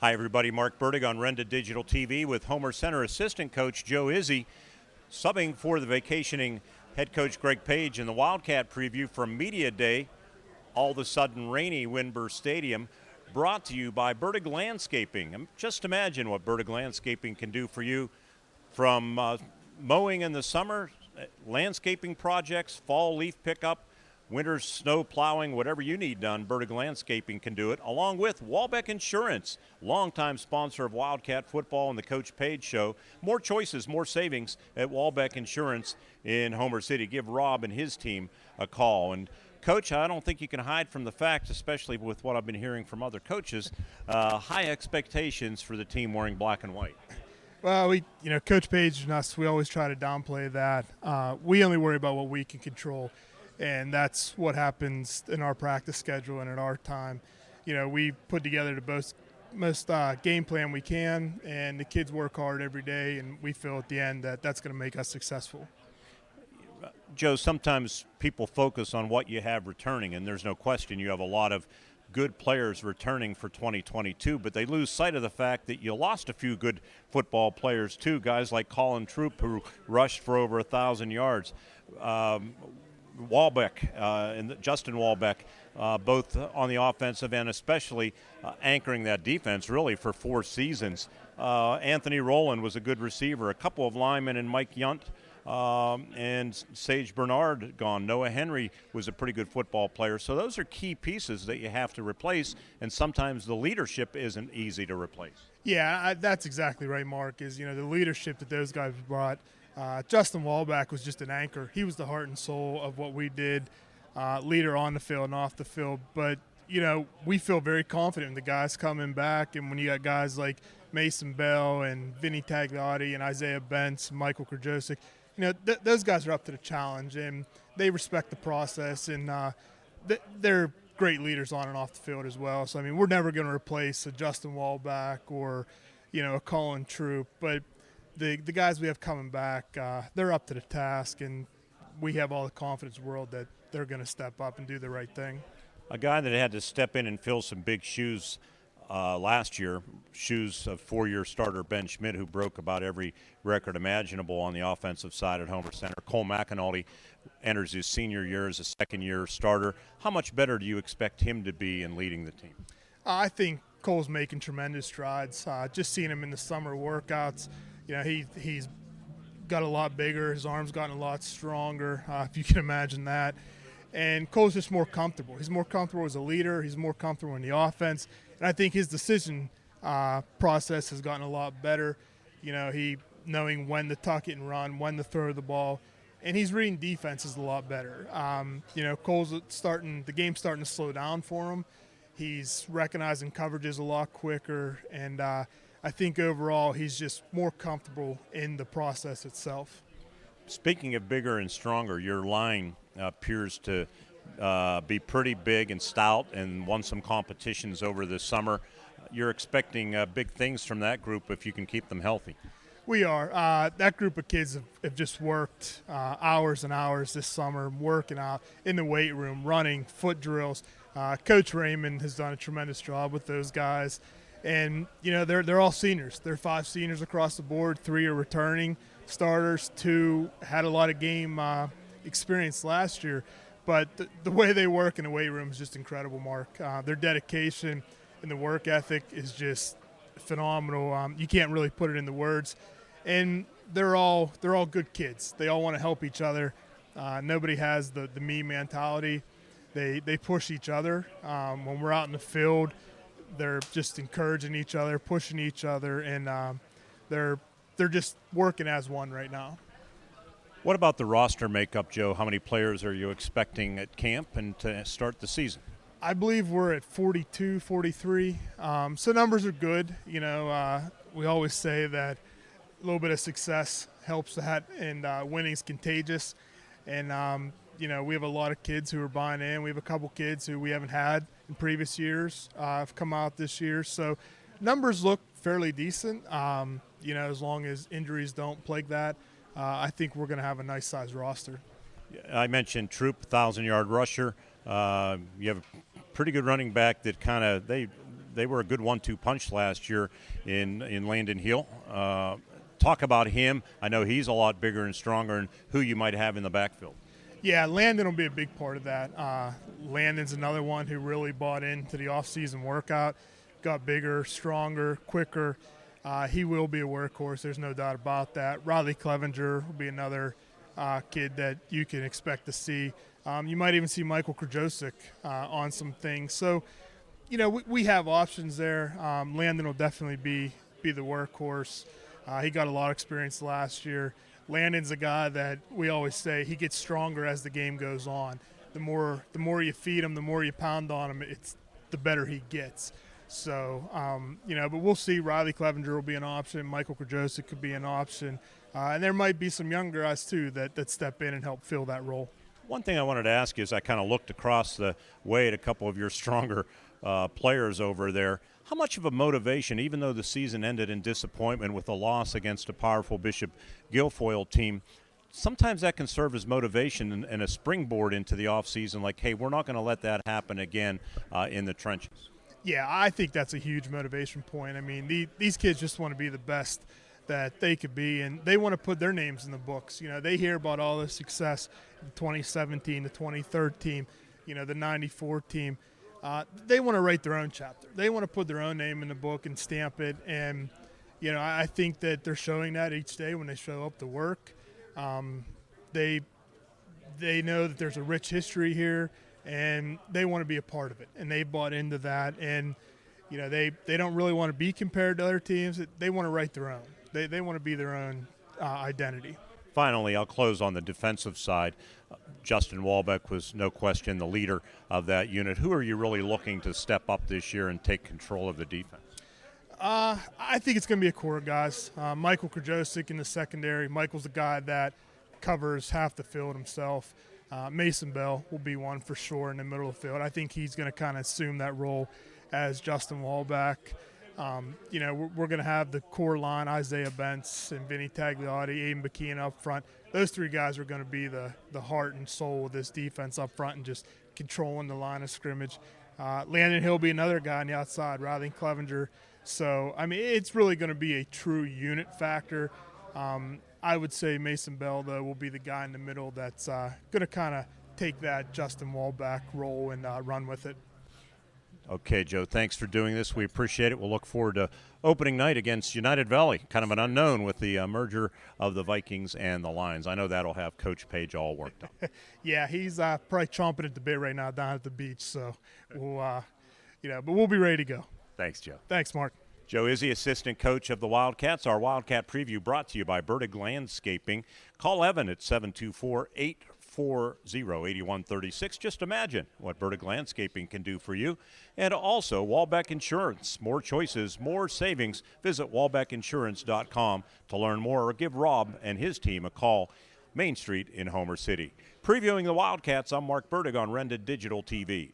Hi, everybody. Mark Bertig on Renda Digital TV with Homer Center assistant coach Joe Izzei, subbing for the vacationing head coach Greg Page in the Wildcat preview from Media Day, all of a sudden rainy Winburn Stadium, brought to you by Bertig Landscaping. Just imagine what Bertig Landscaping can do for you, from mowing in the summer, landscaping projects, fall leaf pickup, winter snow plowing, whatever you need done, Bertig Landscaping can do it, along with Walbeck Insurance, longtime sponsor of Wildcat football and the Coach Page Show. More choices, more savings at Walbeck Insurance in Homer City. Give Rob and his team a call. And Coach, I don't think you can hide from the fact, especially with what I've been hearing from other coaches, high expectations for the team wearing black and white. Well, Coach Page and us, we always try to downplay that. We only worry about what we can control. And that's what happens in our practice schedule and at our time. We put together the most game plan we can, and the kids work hard every day, and we feel at the end that that's going to make us successful. Joe, sometimes people focus on what you have returning, and there's no question you have a lot of good players returning for 2022, but they lose sight of the fact that you lost a few good football players too, guys like Colin Troop, who rushed for over 1,000 yards. Walbeck and Justin Walbeck, both on the offensive end, especially anchoring that defense really for 4 seasons. Anthony Rowland was a good receiver. A couple of linemen and Mike Yunt and Sage Bernard gone. Noah Henry was a pretty good football player. So those are key pieces that you have to replace, and sometimes the leadership isn't easy to replace. Yeah, that's exactly right, Mark, is, the leadership that those guys brought. Justin Walbeck was just an anchor. He was the heart and soul of what we did, leader on the field and off the field. But, we feel very confident in the guys coming back. And when you got guys like Mason Bell and Vinny Tagliotti and Isaiah Bentz, Michael Krajosic, those guys are up to the challenge, and they respect the process. And they're great leaders on and off the field as well. So, we're never going to replace a Justin Walbeck or, a Colin Troop. But the guys we have coming back, they're up to the task, and we have all the confidence in the world that they're going to step up and do the right thing. A guy that had to step in and fill some big shoes last year, shoes of 4-year starter Ben Schmidt, who broke about every record imaginable on the offensive side at Homer Center. Cole McAnulty enters his senior year as a second-year starter. How much better do you expect him to be in leading the team? I think Cole's making tremendous strides. Just seeing him in the summer workouts, he's got a lot bigger. His arm's gotten a lot stronger, if you can imagine that. And Cole's just more comfortable. He's more comfortable as a leader. He's more comfortable in the offense. And I think his decision process has gotten a lot better. He knowing when to tuck it and run, when to throw the ball. And he's reading defenses a lot better. Cole's the game's starting to slow down for him. He's recognizing coverages a lot quicker, and I think overall he's just more comfortable in the process itself. Speaking of bigger and stronger, your line appears to be pretty big and stout and won some competitions over the summer. You're expecting big things from that group if you can keep them healthy. We are. That group of kids have just worked hours and hours this summer, working out in the weight room, running, foot drills. Coach Raymond has done a tremendous job with those guys. And, they're all seniors. They're 5 seniors across the board. 3 are returning starters. 2 had a lot of game experience last year. But the way they work in the weight room is just incredible, Mark. Their dedication and the work ethic is just phenomenal. You can't really put it into words. And they're all good kids. They all want to help each other. Nobody has the me mentality. They push each other. When we're out in the field, they're just encouraging each other, pushing each other, and they're just working as one right now. What about the roster makeup, Joe? How many players are you expecting at camp and to start the season? I believe we're at 42, 43. So numbers are good. We always say that a little bit of success helps that, and winning's contagious. And we have a lot of kids who are buying in. We have a couple kids who we haven't had in previous years have come out this year. So numbers look fairly decent, as long as injuries don't plague that. I think we're going to have a nice-sized roster. I mentioned Troop, 1,000-yard rusher. You have a pretty good running back that they they were a good 1-2 punch last year in Landon Hill. Talk about him. I know he's a lot bigger and stronger, and who you might have in the backfield. Yeah, Landon will be a big part of that. Landon's another one who really bought into the off-season workout, got bigger, stronger, quicker. He will be a workhorse. There's no doubt about that. Riley Clevenger will be another kid that you can expect to see. You might even see Michael Krajosik on some things. So, we have options there. Landon will definitely be the workhorse. He got a lot of experience last year. Landon's a guy that we always say he gets stronger as the game goes on. The more you feed him, the more you pound on him, the better he gets. So, but we'll see. Riley Clevenger will be an option. Michael Krajosik could be an option. And there might be some younger guys, too, that step in and help fill that role. One thing I wanted to ask you is I kind of looked across the way at a couple of your stronger players over there. How much of a motivation, even though the season ended in disappointment with a loss against a powerful Bishop Guilfoyle team, sometimes that can serve as motivation and a springboard into the offseason, like, hey, we're not going to let that happen again in the trenches. Yeah, I think that's a huge motivation point. I mean, these kids just want to be the best that they could be, and they want to put their names in the books. They hear about all the success, the 2017, the 2013, the 94 team. They want to write their own chapter. They want to put their own name in the book and stamp it. And, I think that they're showing that each day when they show up to work. They know that there's a rich history here, and they want to be a part of it. And they bought into that. And, they don't really want to be compared to other teams. They want to write their own. They want to be their own identity. Finally, I'll close on the defensive side. Justin Walbeck was no question the leader of that unit. Who are you really looking to step up this year and take control of the defense? I think it's going to be a core of guys. Michael Krajosik in the secondary. Michael's the guy that covers half the field himself. Mason Bell will be one for sure in the middle of the field. I think he's going to kind of assume that role as Justin Walbeck. We're going to have the core line, Isaiah Bentz and Vinny Tagliotti, Aiden Bakina up front. Those three guys are going to be the heart and soul of this defense up front and just controlling the line of scrimmage. Landon Hill will be another guy on the outside, Riley Clevenger. So, it's really going to be a true unit factor. I would say Mason Bell, though, will be the guy in the middle that's going to kind of take that Justin Walbeck role and run with it. Okay, Joe, thanks for doing this. We appreciate it. We'll look forward to opening night against United Valley, kind of an unknown with the merger of the Vikings and the Lions. I know that'll have Coach Page all worked up. Yeah, he's probably chomping at the bit right now down at the beach. So, but we'll be ready to go. Thanks, Joe. Thanks, Mark. Joe Izzei, assistant coach of the Wildcats. Our Wildcat preview brought to you by Bertig Landscaping. Call Evan at 724-840-8136. Just imagine what Bertig Landscaping can do for you. And also, Walbeck Insurance. More choices, more savings. Visit walbeckinsurance.com to learn more or give Rob and his team a call. Main Street in Homer City. Previewing the Wildcats, I'm Mark Bertig on Renda Digital TV.